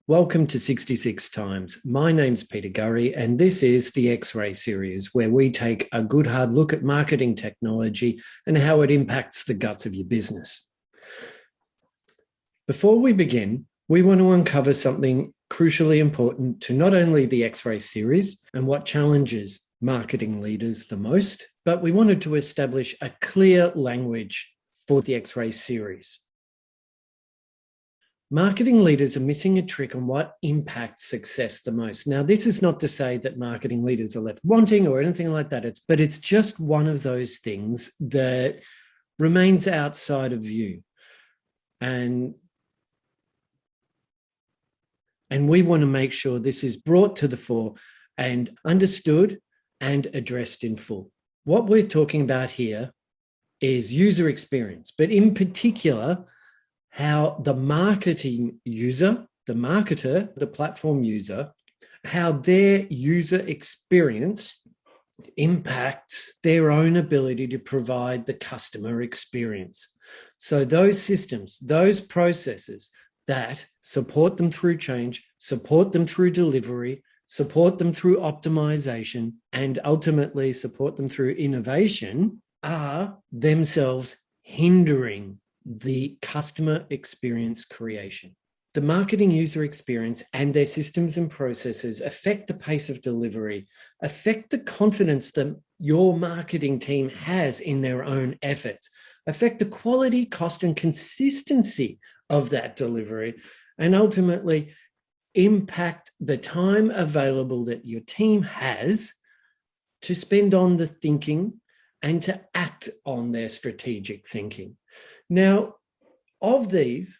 Welcome to 66 Times. My name's Peter Gurry, and this is the X-Ray series, where we take a good hard look at marketing technology and how it impacts the guts of your business. Before we begin, we want to uncover something crucially important to not only the X-Ray series and what challenges marketing leaders the most, but we wanted to establish a clear language for the X-Ray series. Marketing leaders are missing a trick on what impacts success the most. Now, this is not to say that marketing leaders are left wanting or anything like that, but it's just one of those things that remains outside of view. And we want to make sure this is brought to the fore and understood and addressed in full. What we're talking about here is user experience, but in particular, how the marketing user, the marketer, the platform user, how their user experience impacts their own ability to provide the customer experience. So those systems, those processes that support them through change, support them through delivery, support them through optimization, and ultimately support them through innovation are themselves hindering the customer experience creation. The marketing user experience and their systems and processes affect the pace of delivery, affect the confidence that your marketing team has in their own efforts, affect the quality, cost, and consistency of that delivery, and ultimately impact the time available that your team has to spend on the thinking and to act on their strategic thinking. Now, of these,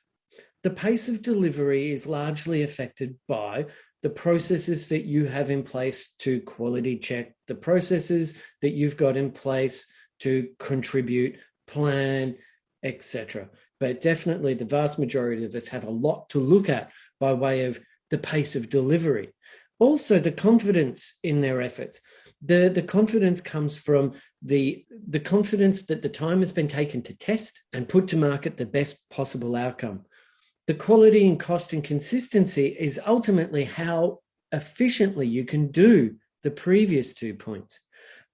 the pace of delivery is largely affected by the processes that you have in place to quality check, the processes that you've got in place to contribute, plan, etc. But definitely the vast majority of us have a lot to look at by way of the pace of delivery. Also, the confidence in their efforts. The confidence comes from the confidence that the time has been taken to test and put to market the best possible outcome. The quality and cost and consistency is ultimately how efficiently you can do the previous 2 points.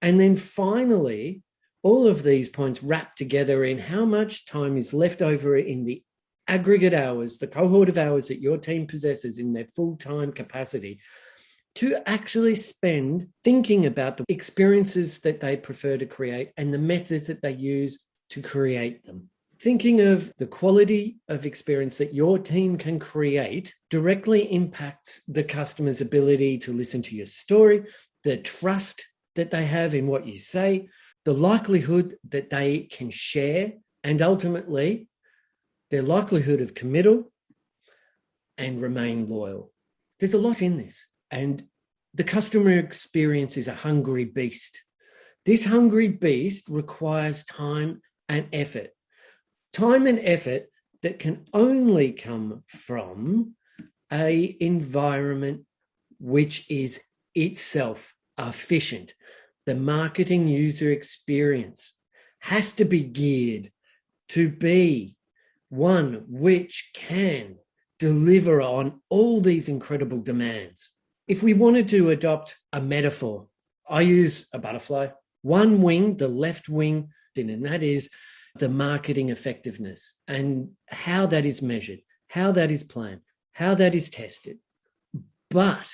And then finally, all of these points wrap together in how much time is left over in the aggregate hours, the cohort of hours that your team possesses in their full-time capacity, to actually spend thinking about the experiences that they prefer to create and the methods that they use to create them. Thinking of the quality of experience that your team can create directly impacts the customer's ability to listen to your story, the trust that they have in what you say, the likelihood that they can share, and ultimately their likelihood of committal and remain loyal. There's a lot in this. And the customer experience is a hungry beast. This hungry beast requires time and effort. Time and effort that can only come from an environment which is itself efficient. The marketing user experience has to be geared to be one which can deliver on all these incredible demands. If we wanted to adopt a metaphor, I use a butterfly, one wing, the left wing, and that is the marketing effectiveness and how that is measured, how that is planned, how that is tested. But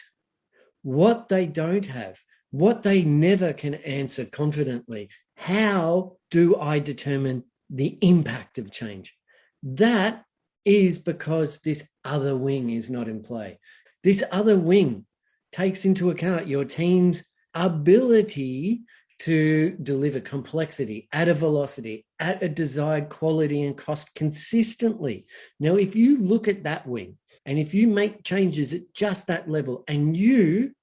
what they don't have, what they never can answer confidently, how do I determine the impact of change? That is because this other wing is not in play. This other wing takes into account your team's ability to deliver complexity at a velocity, at a desired quality and cost consistently. Now, if you look at that wing and if you make changes at just that level and you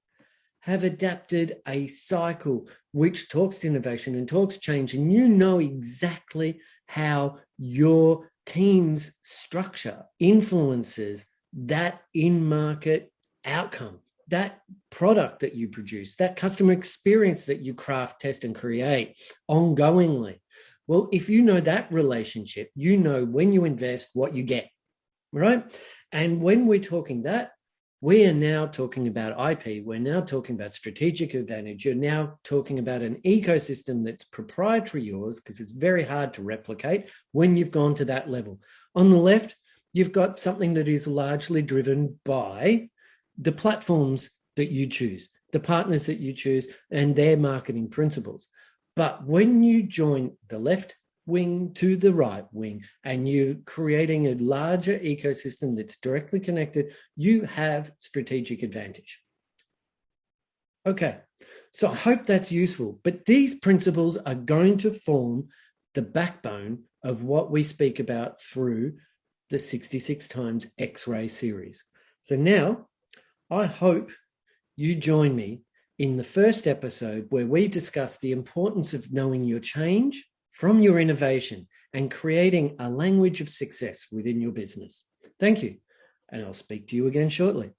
have adapted a cycle which talks to innovation and talks change, and you know exactly how your team's structure influences that in-market outcome, that product that you produce, that customer experience that you craft, test, and create ongoingly. Well, if you know that relationship, you know when you invest what you get, right? And when we're talking that, We are now talking about IP. We're now talking about strategic advantage. You're now talking about an ecosystem that's proprietary yours, because it's very hard to replicate when you've gone to that level. On the left, you've got something that is largely driven by the platforms that you choose, the partners that you choose, and their marketing principles. But when you join the left wing to the right wing, and you're creating a larger ecosystem that's directly connected, you have strategic advantage. Okay, so I hope that's useful, but these principles are going to form the backbone of what we speak about through the 66 times X-Ray series. So now I hope you join me in the first episode where we discuss the importance of knowing your change from your innovation and creating a language of success within your business. Thank you, and I'll speak to you again shortly.